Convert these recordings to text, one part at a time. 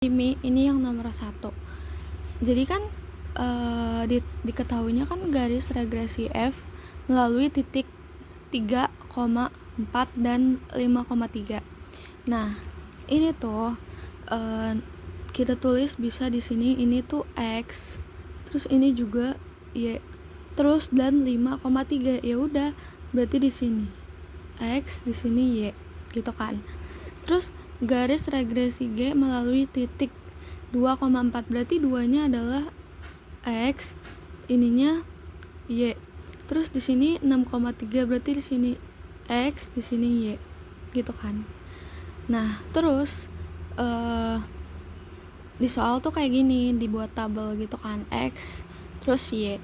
Ini yang nomor 1. Jadi kan diketahuinya kan garis regresi F melalui titik 3,4 dan 5,3. Nah, ini tuh kita tulis bisa di sini, ini tuh X, terus ini juga Y, terus dan 5,3. Ya udah, berarti di sini X, di sini Y, gitu kan. Terus garis regresi G melalui titik 2,4, berarti duanya adalah X, ininya Y. Terus di sini 6,3, berarti di sini X, di sini Y, gitu kan. Nah, terus di soal tuh kayak gini, dibuat tabel gitu kan, X terus Y.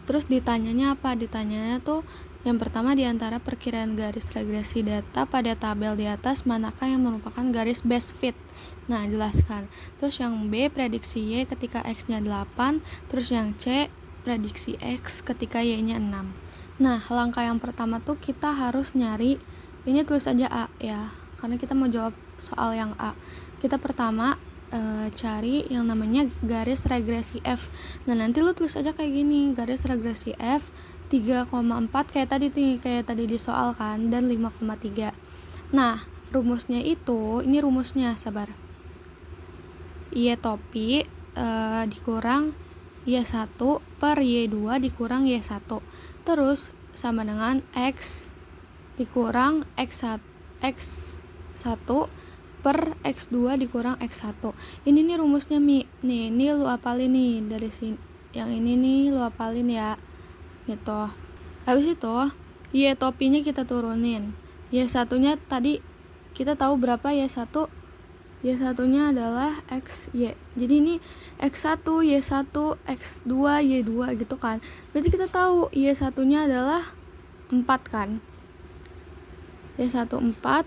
Terus ditanyanya apa? Ditanyanya tuh yang pertama, di antara perkiraan garis regresi data pada tabel di atas, manakah yang merupakan garis best fit? Nah, jelaskan. Terus yang B, prediksi Y ketika X-nya 8. Terus yang C, prediksi X ketika Y-nya 6. Nah, langkah yang pertama tuh kita harus nyari, ini tulis aja A ya, karena kita mau jawab soal yang A. Kita pertama cari yang namanya garis regresi F. Nah, nanti lu tulis aja kayak gini, garis regresi F 3,4 kayak tadi di soal kan, dan 5,3. Nah, rumusnya itu, ini rumusnya, sabar. Y topi dikurang Y1 per Y2 dikurang Y1. Terus sama dengan X dikurang X1 per X2 dikurang X1. Ini nih rumusnya, Mi. Nih, ini lu hafalin nih dari sini. Yang ini nih lu hafalin ya. Gitu. Habis itu, Y topinya kita turunin. Y1-nya tadi kita tahu berapa Y1? Y1-nya adalah XY. Jadi ini X1, Y1, X2, Y2 gitu kan. Berarti kita tahu Y1-nya adalah 4 kan. Y1 4,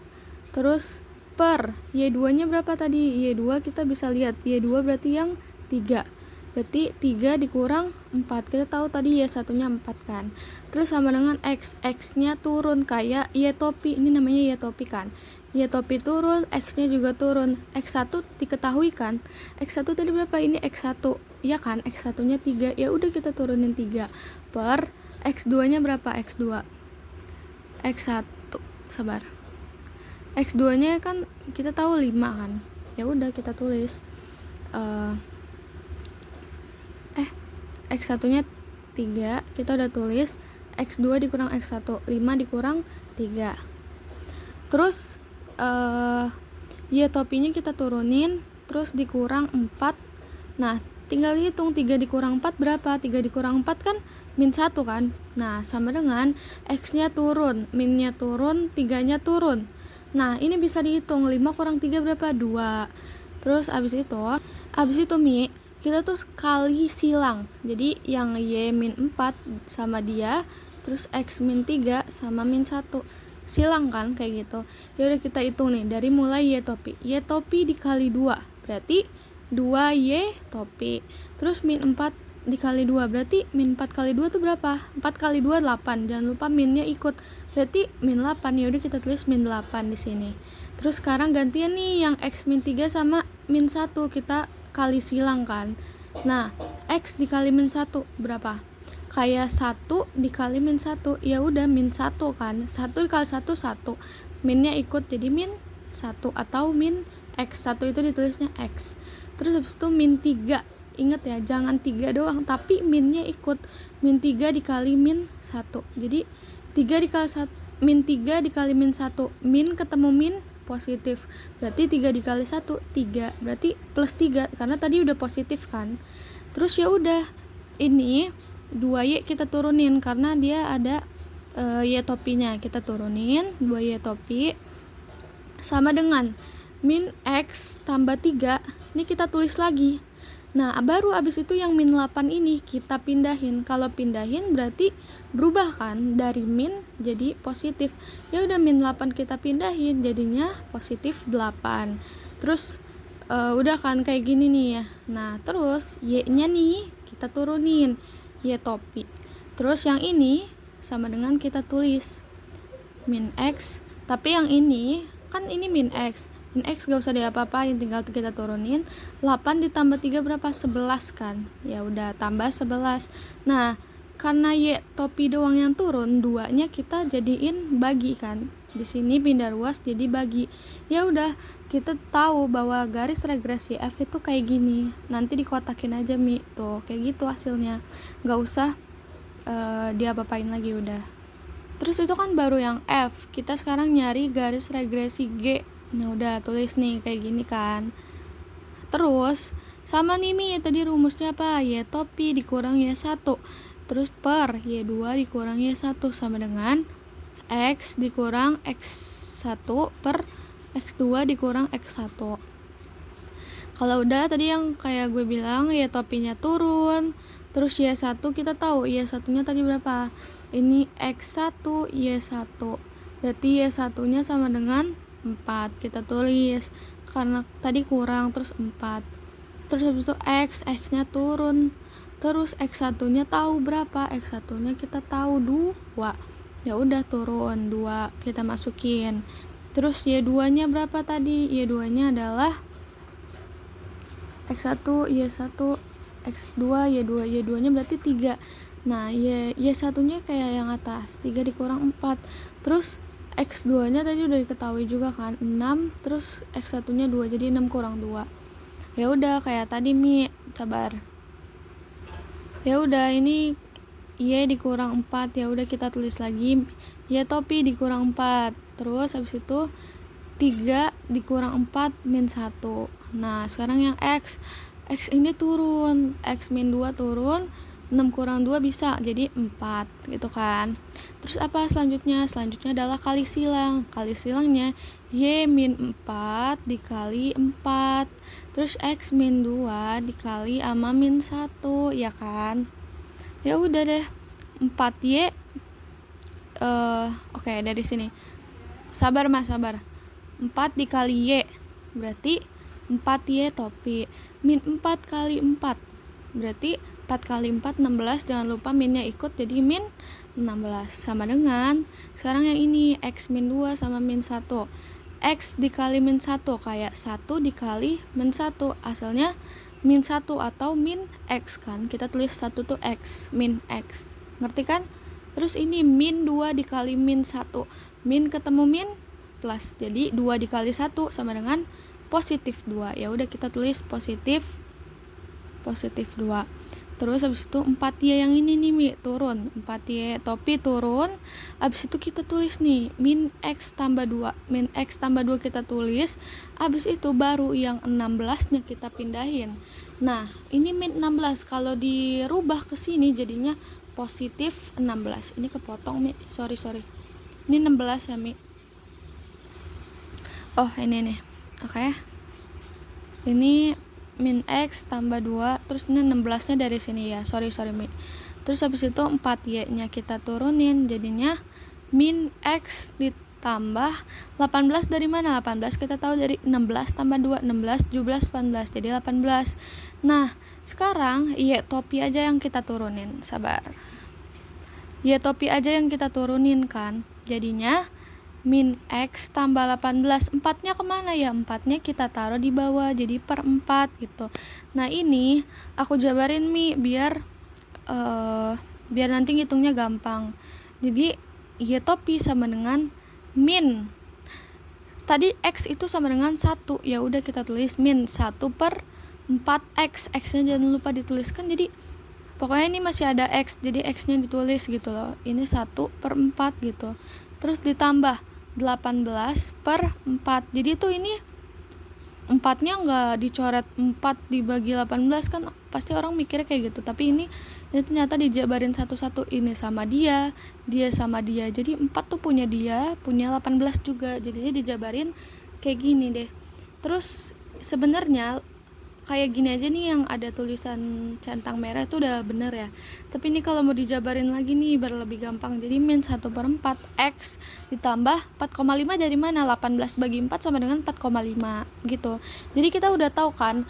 terus per Y2-nya berapa tadi? Y2 kita bisa lihat, Y2 berarti yang 3. Berarti 3 dikurang 4. Kita tahu tadi Y1-nya 4 kan. Terus sama dengan X. X-nya turun kayak Y topi. Ini namanya Y topi kan. Y topi turun, X-nya juga turun. X1 diketahui kan. X1 tadi berapa? Ini X1. Ya kan? X1-nya 3. Ya udah kita turunin 3 per X2-nya berapa? X2. X1. Sabar. X2-nya kan kita tahu 5 kan. Ya udah kita tulis X1-nya 3, kita udah tulis. X2 dikurang X1, 5 dikurang 3. Terus Y topinya kita turunin, terus dikurang 4. Nah, tinggal hitung 3 dikurang 4 berapa? 3 dikurang 4 kan min 1 kan. Nah, sama dengan X-nya turun, min-nya turun, 3-nya turun. Nah, ini bisa dihitung, 5 kurang 3 berapa? 2. Terus abis itu Mi, kita tuh kali silang. Jadi yang Y min 4 sama dia, terus X min 3 sama min 1. Silang kan kayak gitu. Ya udah kita hitung nih dari mulai Y topi. Y topi dikali 2, berarti 2Y topi. Terus min 4 dikali 2, berarti min 4 kali 2 tuh berapa? 4 kali 2 8. Jangan lupa minnya ikut. Berarti min 8. Ya udah kita tulis min 8 di sini. Terus sekarang gantian nih yang X min 3 sama min 1, kita kali silang kan. Nah, X dikali min 1 berapa? Kayak 1 dikali min 1. Ya udah min 1 kan. 1 dikali 1 1. Minnya ikut jadi min 1 atau min X. 1 itu ditulisnya X. Terus habis itu min 3. Ingat ya, jangan 3 doang, tapi minnya ikut. Min 3 dikali min 1. Jadi 3 dikali 1, min 3 dikali min 1. Min ketemu min positif. Berarti 3 dikali 1 3. Berarti plus 3 karena tadi udah positif kan. Terus ya udah, ini 2Y kita turunin karena dia ada Y topinya. Kita turunin 2Y topi sama dengan min X tambah 3. Ini kita tulis lagi. Nah, baru abis itu yang min 8 ini kita pindahin. Kalau pindahin berarti berubah kan, dari min jadi positif. Ya udah, min 8 kita pindahin jadinya positif 8. Terus udah kan kayak gini nih ya. Nah, terus Y-nya nih kita turunin, Y topi. Terus yang ini sama dengan kita tulis min X, tapi yang ini kan ini min X. min X gak usah diapa-apain, tinggal kita turunin. 8 ditambah 3 berapa? 11 kan. Ya udah, tambah 11. Nah, karena Y topi doang yang turun, 2-nya kita jadiin bagi kan. Di sini pindah ruas jadi bagi. Ya udah, kita tahu bahwa garis regresi F itu kayak gini. Nanti dikotakin aja Mi. Tuh, kayak gitu hasilnya. Gak usah diapa-apain lagi udah. Terus itu kan baru yang F. Kita sekarang nyari garis regresi G. Nah, udah tulis nih kayak gini kan. Terus sama nih Mi, tadi rumusnya apa? Y topi dikurang Y1. Terus per Y2 dikurang Y1 sama dengan X dikurang X1 per X2 dikurang X1. Kalau udah tadi yang kayak gue bilang, Y topinya turun. Terus Y1 kita tahu Y1-nya tadi berapa? Ini X1 Y1. Berarti Y1-nya sama dengan 4. Kita tulis karena tadi kurang, terus 4. Terus habis itu X-nya turun. Terus X1-nya tahu berapa? X1-nya kita tahu 2. Ya udah turun 2, kita masukin. Terus Y2-nya berapa tadi? Y2-nya adalah X1 Y1 X2 Y2. Y2-nya berarti 3. Nah, Y1-nya kayak yang atas, 3 dikurang 4. Terus X2-nya tadi udah diketahui juga kan, 6. Terus X1-nya 2, jadi 6 kurang 2. Ya udah kayak tadi Mi, sabar. Ya udah, ini Y dikurang 4. Ya udah kita tulis lagi Y topi dikurang 4. Terus habis itu 3 dikurang 4 min 1. Nah, sekarang yang X ini turun, X min 2 turun, 6 kurang 2 bisa jadi 4 gitu kan. Terus apa selanjutnya? Selanjutnya adalah kali silang. Kali silangnya Y min 4 dikali 4. Terus X min 2 dikali sama min 1, ya kan. Ya udah deh, 4Y oke, dari sini. Sabar Mas, sabar. 4 dikali Y berarti 4Y topi. Min 4 kali 4 berarti 4 kali 4 16. Jangan lupa minnya ikut, jadi min 16 sama dengan sekarang yang ini X min 2 sama min 1. X dikali min 1 kayak 1 dikali min 1, hasilnya min 1 atau min X kan. Kita tulis 1 tuh X, min X, ngerti kan? Terus ini min 2 dikali min 1, min ketemu min plus, jadi 2 dikali 1 sama dengan positif 2. Ya udah kita tulis positif 2. Terus habis itu 4Y yang ini nih Mi, turun. 4Y topi turun. Habis itu kita tulis nih min X tambah 2. Min X tambah 2 kita tulis. Habis itu baru yang 16-nya kita pindahin. Nah, ini min 16. Kalau dirubah ke sini jadinya positif 16. Ini kepotong Mi, sorry. Ini 16 ya Mi. Oh, ini nih. Oke. Ini min X tambah 2, terus ini 16-nya dari sini ya, sorry Mi. Terus habis itu 4Y-nya kita turunin, jadinya min X ditambah 18 dari mana? 18 kita tahu dari 16 tambah 2, 16, 17, 18, jadi 18. Nah, sekarang Y topi aja yang kita turunin, sabar. Y topi aja yang kita turunin kan, jadinya min X tambah 18. 4-nya kemana ya? 4-nya kita taruh di bawah, jadi per 4 gitu. Nah, ini aku jabarin Mi biar nanti ngitungnya gampang. Jadi Y topi sama dengan min, tadi X itu sama dengan 1. Ya udah kita tulis min 1 per 4X. X-nya jangan lupa dituliskan, jadi pokoknya ini masih ada X, jadi X-nya ditulis gitu loh. Ini 1 per 4 gitu. Terus ditambah 18 per 4. Jadi tuh ini 4-nya nggak dicoret 4 dibagi 18 kan, pasti orang mikirnya kayak gitu. Tapi ini ternyata dijabarin satu-satu. Ini sama dia sama dia. Jadi 4 tuh punya dia, punya 18 juga. Jadinya dijabarin kayak gini deh. Terus sebenarnya kayak gini aja nih yang ada tulisan centang merah itu udah bener ya. Tapi ini kalau mau dijabarin lagi nih biar lebih gampang. Jadi min 1 per 4 X ditambah 4,5 dari mana? 18 bagi 4 sama dengan 4,5 gitu. Jadi kita udah tahu kan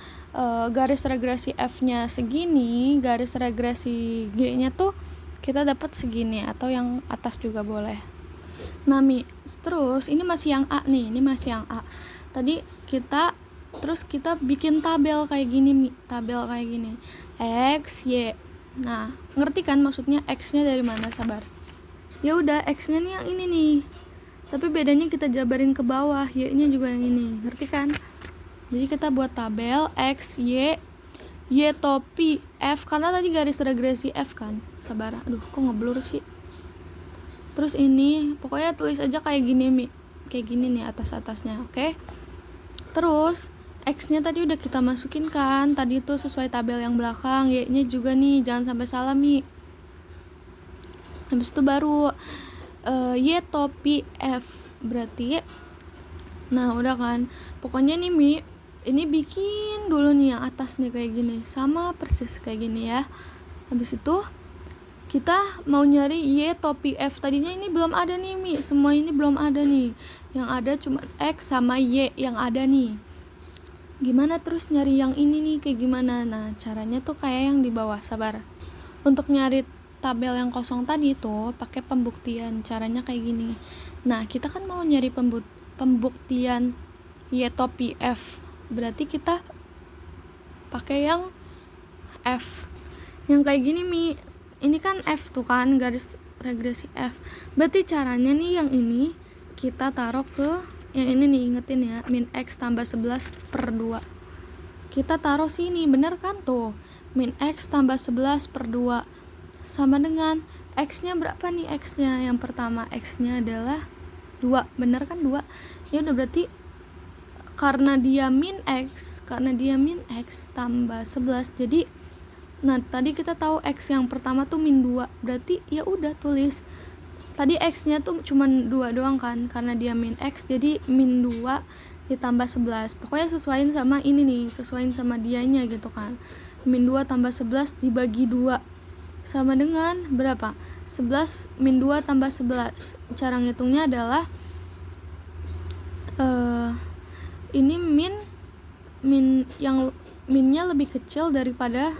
garis regresi F-nya segini, garis regresi G-nya tuh kita dapat segini, atau yang atas juga boleh. Nah Mi, terus ini masih yang A nih, ini masih yang A. tadi terus kita bikin tabel kayak gini, X, Y. Nah, ngerti kan maksudnya X-nya dari mana? Sabar. Ya udah, X-nya nih yang ini nih. Tapi bedanya kita jabarin ke bawah, Y-nya juga yang ini. Ngerti kan? Jadi kita buat tabel X, Y topi F, karena tadi garis regresi F kan. Sabar. Aduh, kok ngeblur sih? Terus ini, pokoknya tulis aja kayak gini, Mi. Kayak gini nih atas-atasnya, oke? Terus X-nya tadi udah kita masukin kan, tadi itu sesuai tabel yang belakang. Y-nya juga nih, jangan sampai salah, Mi. Habis itu baru Y topi F, berarti nah udah kan, pokoknya nih Mi, ini bikin dulu nih yang atas nih kayak gini, sama persis kayak gini ya. Habis itu kita mau nyari Y topi F, tadinya ini belum ada nih Mi, semua ini belum ada nih, yang ada cuma X sama Y yang ada nih. Gimana terus nyari yang ini nih, kayak gimana? Nah, caranya tuh kayak yang di bawah, sabar. Untuk nyari tabel yang kosong tadi tuh pakai pembuktian, caranya kayak gini. Nah, kita kan mau nyari pembuktian Y topi F, berarti kita pakai yang F yang kayak gini, Mi. Ini kan F tuh kan, garis regresi F, berarti caranya nih yang ini kita taruh ke yang ini nih, ingetin ya, min X tambah 11 per 2 kita taruh sini, bener kan tuh, min X tambah 11 per 2 sama dengan X-nya berapa nih? X-nya yang pertama, X-nya adalah 2, bener kan 2? Ya udah, berarti karena dia min X tambah 11, jadi nah tadi kita tahu X yang pertama tuh min 2, berarti ya udah tulis tadi X-nya tuh cuman 2 doang kan, karena dia min X jadi min 2 ditambah 11. Pokoknya sesuaiin sama ini nih, sesuaiin sama dianya gitu kan. Min 2 tambah 11 dibagi 2 sama dengan berapa? 11 min 2 tambah 11. Cara ngitungnya adalah ini min yang minnya lebih kecil daripada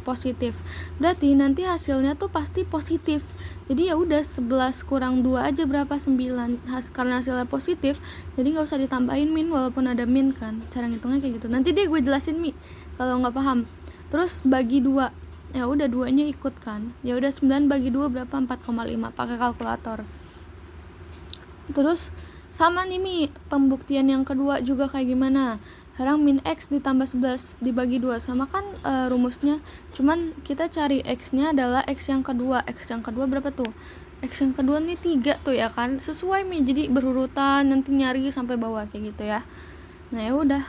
positif. Berarti nanti hasilnya tuh pasti positif. Jadi ya udah 11 kurang 2 aja berapa? 9. Karena hasilnya positif, jadi nggak usah ditambahin min walaupun ada min kan. Cara ngitungnya kayak gitu. Nanti deh gue jelasin, Mi, kalau nggak paham. Terus bagi 2. Ya udah 2-nya ikut kan. Ya udah 9 bagi 2 berapa? 4,5 pakai kalkulator. Terus sama nih, Mi, pembuktian yang kedua juga kayak gimana? Sekarang min X ditambah 11 dibagi 2 sama kan rumusnya, cuman kita cari X-nya adalah X yang kedua. X yang kedua berapa tuh? X yang kedua nih 3 tuh ya kan, sesuai, Mi, jadi berurutan, nanti nyari sampai bawah kayak gitu ya. Nah ya udah,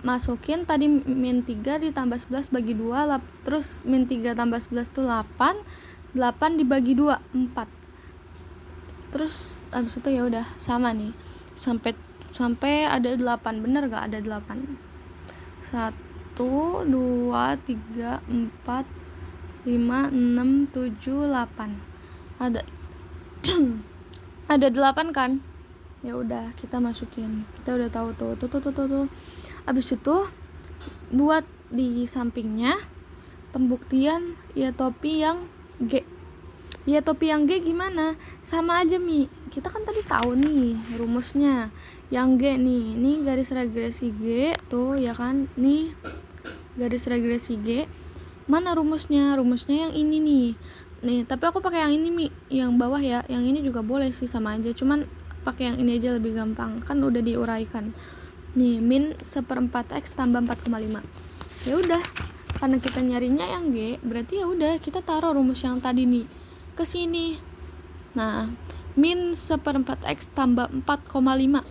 masukin tadi min 3 ditambah 11 bagi 2, terus min 3 tambah 11 tuh 8 dibagi 2 4. Terus abis itu ya udah sama nih sampai ada 8, bener gak ada 8? 1, 2, 3, 4, 5, 6, 7, 8 ada ada 8 kan. Ya udah, kita masukin, kita udah tahu tuh. Abis itu buat di sampingnya pembuktian ya topi yang G. Ya topi yang G gimana? Sama aja, Mi, kita kan tadi tahu nih rumusnya. Yang G nih, ini garis regresi G tuh ya kan, nih garis regresi G. Mana rumusnya? Rumusnya yang ini nih, tapi aku pakai yang ini, Mi, yang bawah ya. Yang ini juga boleh sih, sama aja, cuman pakai yang ini aja lebih gampang, kan udah diuraikan nih, min 1/4 X tambah 4,5. Ya udah, karena kita nyarinya yang G, berarti ya udah kita taruh rumus yang tadi nih ke sini. Nah, min 1/4 X tambah 4,5.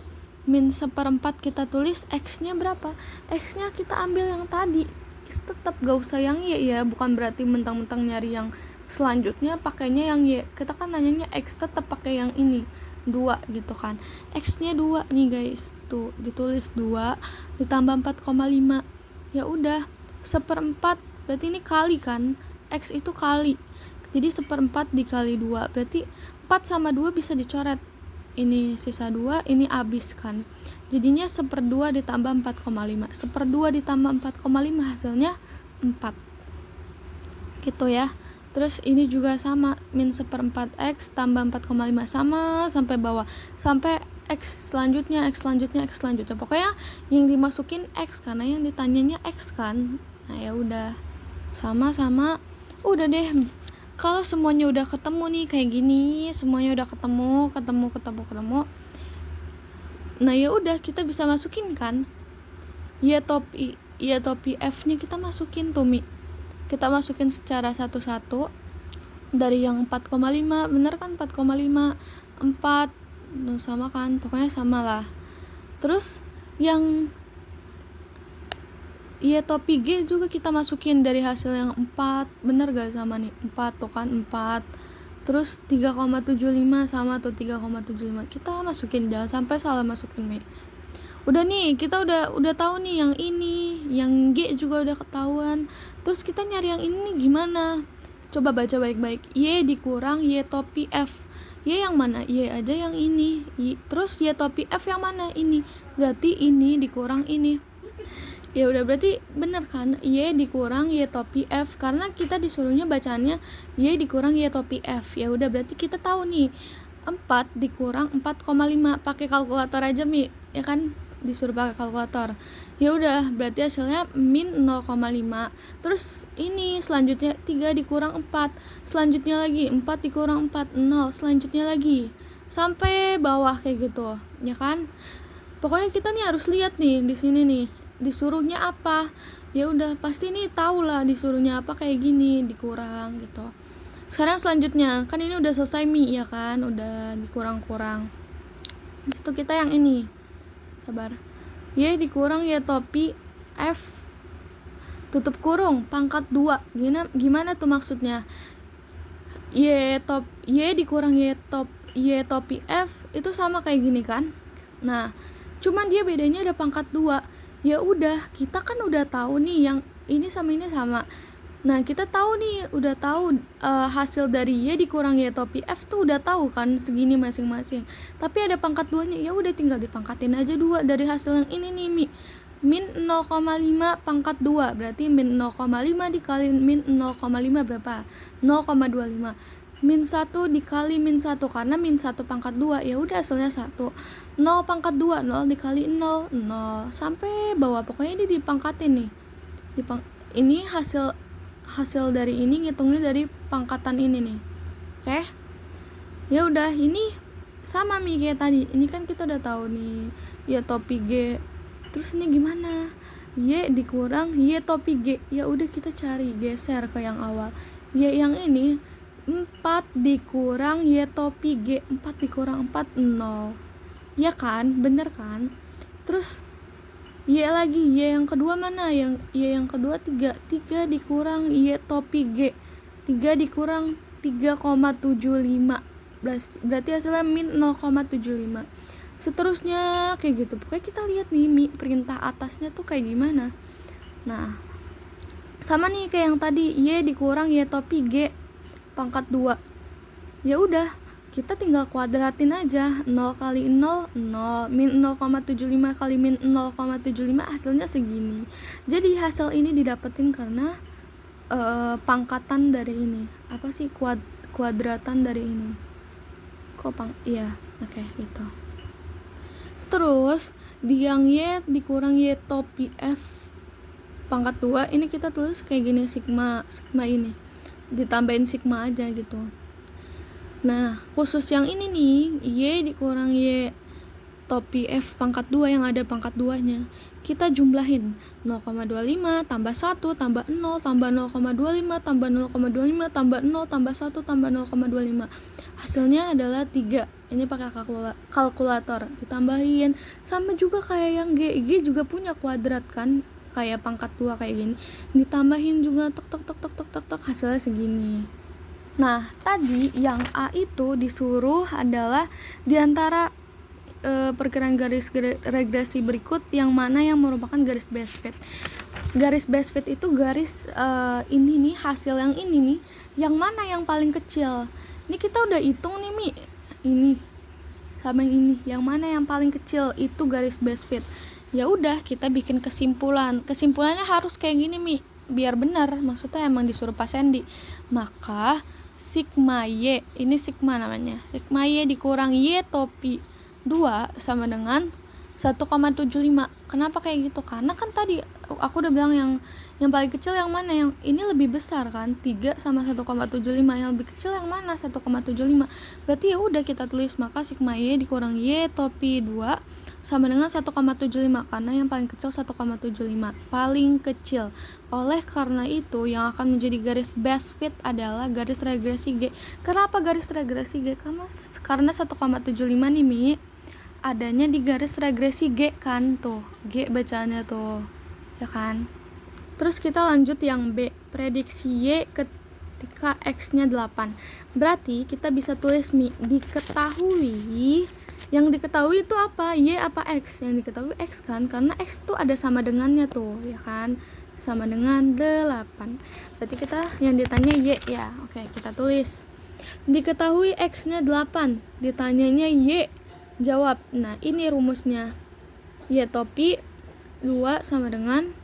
Min 1/4 kita tulis X-nya berapa? X-nya kita ambil yang tadi. Tetap gak usah yang Y ya, bukan berarti mentang-mentang nyari yang selanjutnya pakainya yang Y. Kita kan nanyanya X, tetap pakai yang ini 2 gitu kan. X-nya 2 nih guys, tuh ditulis 2 ditambah 4,5. Ya udah, 1/4 berarti ini kali kan, X itu kali, jadi 1/4 dikali 2 berarti 4 sama 2 bisa dicoret, ini sisa 2, ini habis kan, jadinya 1/2 ditambah 4,5. 1/2 ditambah 4,5 hasilnya 4 gitu ya. Terus ini juga sama, min 1/4 X tambah 4,5 sama sampai bawah, sampai X selanjutnya, pokoknya yang dimasukin X karena yang ditanyanya X kan. Nah ya udah, sama udah deh. Kalau semuanya udah ketemu nih kayak gini, semuanya udah ketemu. Nah ya udah, kita bisa masukin kan Y topi F nih, kita masukin tuh Mi. Kita masukin secara satu-satu dari yang 4,5, bener kan 4,5, 4 sama kan, pokoknya sama lah. Terus yang Y topi G juga kita masukin dari hasil yang 4, bener gak sama nih, 4 tuh kan, 4. Terus 3,75 sama tuh 3,75, kita masukin, jangan sampai salah masukin Mi. Udah nih, kita udah tahu nih yang ini, yang G juga udah ketahuan. Terus kita nyari yang ini nih gimana? Coba baca baik-baik. Y dikurang Y topi F. Y yang mana? Y aja yang ini. Terus Y topi F yang mana? Ini. Berarti ini dikurang ini. Ya udah, berarti bener kan? Y dikurang Y topi F, karena kita disuruhnya bacaannya Y dikurang Y topi F. Ya udah, berarti kita tahu nih 4 dikurang 4,5. Pakai kalkulator aja Mi, ya kan? Disuruh pakai kalkulator. Ya udah, berarti hasilnya min 0,5. Terus ini selanjutnya 3 dikurang 4. Selanjutnya lagi 4 dikurang 4, 0. Selanjutnya lagi sampai bawah kayak gitu, ya kan? Pokoknya kita nih harus lihat nih di sini nih disuruhnya apa. Ya udah, pasti nih tahu lah disuruhnya apa, kayak gini dikurang gitu. Sekarang selanjutnya, kan ini udah selesai Mi, ya kan? Udah dikurang-kurang. Itu kita yang ini. Sabar. Y dikurang Y topi F tutup kurung pangkat 2. Gimana tuh maksudnya? Y dikurang Y topi F itu sama kayak gini kan? Nah, cuman dia bedanya ada pangkat 2. Ya udah, kita kan udah tahu nih yang ini sama. Nah, kita tahu nih, udah tahu hasil dari Y dikurang Y topi F tuh udah tahu kan segini masing-masing. Tapi ada pangkat 2-nya, ya udah tinggal dipangkatin aja 2 dari hasil yang ini nih Mi. Min 0,5 pangkat 2, berarti min 0,5 dikali min 0,5 berapa? 0,25. Min 1 dikali min 1, karena min 1 pangkat 2, ya udah hasilnya 1. 0 pangkat 2, 0 dikali 0, 0 sampai bawah. Pokoknya ini dipangkatin nih. Ini hasil dari ini ngitungnya dari pangkatan ini nih. Oke? Ya udah, ini sama Mi kayak tadi. Ini kan kita udah tahu nih Y topi G. Terus ini gimana? Y dikurang Y topi G. Ya udah, kita cari, geser ke yang awal. Y yang ini 4 dikurang Y topi G. 4 dikurang 4, 0. Ya kan? Bener kan? Terus Y lagi, Y yang kedua mana? Y yang kedua 3 dikurang Y topi G. 3 dikurang 3,75. Berarti hasilnya min 0,75. Seterusnya kayak gitu. Pokoknya kita lihat nih Mi, perintah atasnya tuh kayak gimana. Nah, sama nih kayak yang tadi, Y dikurang Y topi G pangkat 2. Ya udah, kita tinggal kuadratin aja. 0 kali 0, 0. Min 0,75 kali min 0,75 hasilnya segini. Jadi hasil ini didapetin karena pangkatan dari ini. Apa sih, kuadratan dari ini. Iya, oke, gitu. Terus di yang Y dikurang Y topi F pangkat 2, ini kita tulis kayak gini, sigma ini ditambahin sigma aja gitu. Nah, khusus yang ini nih, Y dikurang Y topi F pangkat 2 yang ada pangkat 2-nya, kita jumlahin 0,25 tambah 1 tambah 0 tambah 0,25 tambah 0,25 tambah 0 tambah 1 tambah 0,25. Hasilnya adalah 3. Ini pakai kalkulator, ditambahin. Sama juga kayak yang G juga punya kuadrat kan, kayak pangkat 2 kayak gini. Ditambahin juga tok hasilnya segini. Nah, tadi yang A itu disuruh adalah diantara perkiraan garis regresi berikut yang mana yang merupakan garis best fit. Garis best fit itu garis ini nih, hasil yang ini nih, yang mana yang paling kecil. Ini kita udah hitung nih Mi, ini sama yang ini, yang mana yang paling kecil, itu garis best fit. Ya udah, kita bikin kesimpulannya harus kayak gini Mi, biar benar. Maksudnya emang disuruh Pak Sandy. Maka sigma Y, ini sigma namanya, sigma Y dikurang Y topi 2 sama dengan 1,75. Kenapa kayak gitu? Karena kan tadi aku udah bilang yang paling kecil yang mana, yang ini lebih besar kan, 3 sama 1,75. Yang lebih kecil yang mana, 1,75. Berarti ya udah kita tulis maka sigma Y dikurang Y topi 2 sama dengan 1,75, karena yang paling kecil 1,75 paling kecil. Oleh karena itu yang akan menjadi garis best fit adalah garis regresi G. Kenapa garis regresi G? Karena 1,75 nih Mi adanya di garis regresi G kan, tuh G bacaannya tuh, ya kan. Terus kita lanjut yang B, prediksi Y ketika X nya 8. Berarti kita bisa tulis diketahui, yang diketahui itu apa, Y apa X? Yang diketahui X kan, karena X tuh ada sama dengannya tuh, ya kan, sama dengan 8. Berarti kita yang ditanya Y ya. Oke, kita tulis diketahui X nya 8, ditanyanya Y, jawab. Nah, ini rumusnya. Y topi 2 sama dengan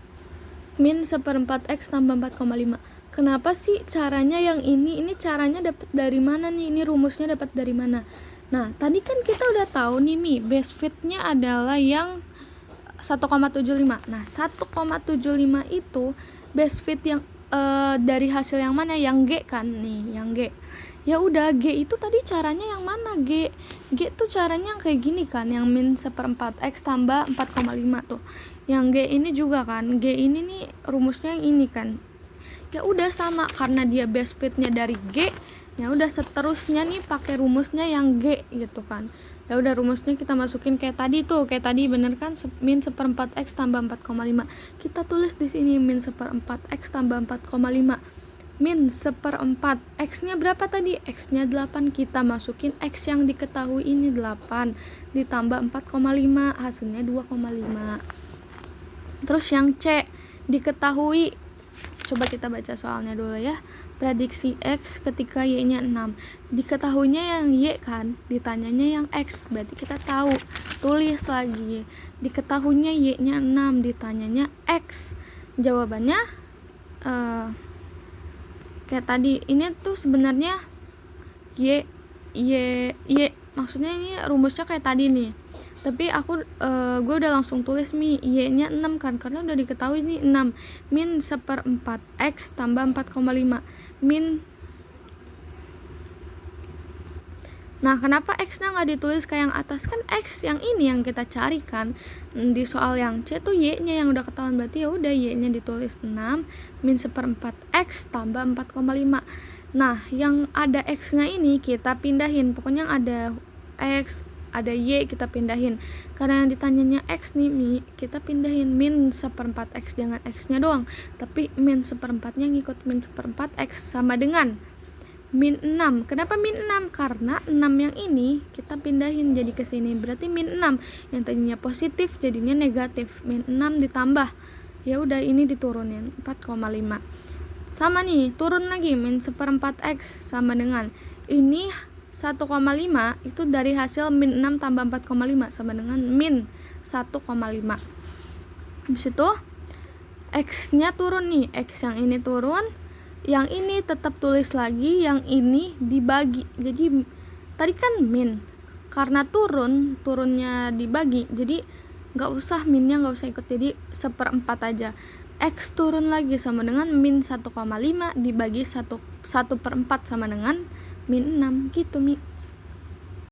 min 1/4 X tambah 4,5. Kenapa sih caranya yang ini? Ini caranya dapat dari mana nih? Ini rumusnya dapat dari mana? Nah, tadi kan kita udah tahu nih Mi, best fit-nya adalah yang 1,75. Nah, 1,75 itu best fit yang dari hasil yang mana? Yang G kan nih, yang G. Ya udah, G itu tadi caranya yang mana? G tuh caranya yang kayak gini kan, yang min 1/4 X tambah 4,5 tuh. Yang G ini juga kan, G ini nih rumusnya yang ini kan. Ya udah sama, karena dia best fitnya dari G, ya udah seterusnya nih pakai rumusnya yang G gitu kan. Ya udah, rumusnya kita masukin kayak tadi tuh, kayak tadi bener kan, min 1/4 X tambah 4,5. Kita tulis di sini min 1/4 X tambah 4,5. Min 1/4 X nya berapa tadi? X nya 8. Kita masukin X yang diketahui ini 8 ditambah 4,5, hasilnya 2,5. Terus yang C, diketahui, coba kita baca soalnya dulu ya. Prediksi X ketika Y nya 6. Diketahuinya yang Y kan, ditanyanya yang X, berarti kita tahu. Tulis lagi, diketahuinya Y nya 6, ditanyanya X. Jawabannya kayak tadi. Ini tuh sebenarnya Y, maksudnya ini rumusnya kayak tadi nih, tapi gue udah langsung tulis Y nya 6 kan, karena udah diketahui nih 6. Min 1/4 X tambah 4,5 min. Nah, kenapa X nya gak ditulis kayak yang atas? Kan X yang ini yang kita cari kan. Di soal yang C tuh Y nya yang udah ketahuan, berarti ya udah Y nya ditulis 6 min 1/4 X tambah 4,5. Nah, yang ada X nya ini kita pindahin, pokoknya yang ada X ada Y kita pindahin. Karena yang ditanyanya X nih kita pindahin min 1/4 X, jangan X nya doang, tapi min 1/4 nya ngikut min 1/4 X sama dengan min 6. Kenapa min 6? Karena 6 yang ini kita pindahin jadi ke sini, berarti min 6. Yang tadinya positif jadinya negatif. Min 6 ditambah, ya udah ini diturunin 4,5. Sama nih, turun lagi min 1/4 X sama dengan ini 1,5, itu dari hasil min 6 tambah 4,5 sama dengan min 1,5. Habis itu X nya turun nih, X yang ini turun, yang ini tetap tulis lagi, yang ini dibagi. Jadi tadi kan min, karena turunnya dibagi, jadi gak usah minnya gak usah ikut, jadi 1/4 aja. X turun lagi sama dengan min 1,5 dibagi 1/4 sama dengan min 6 gitu Mi.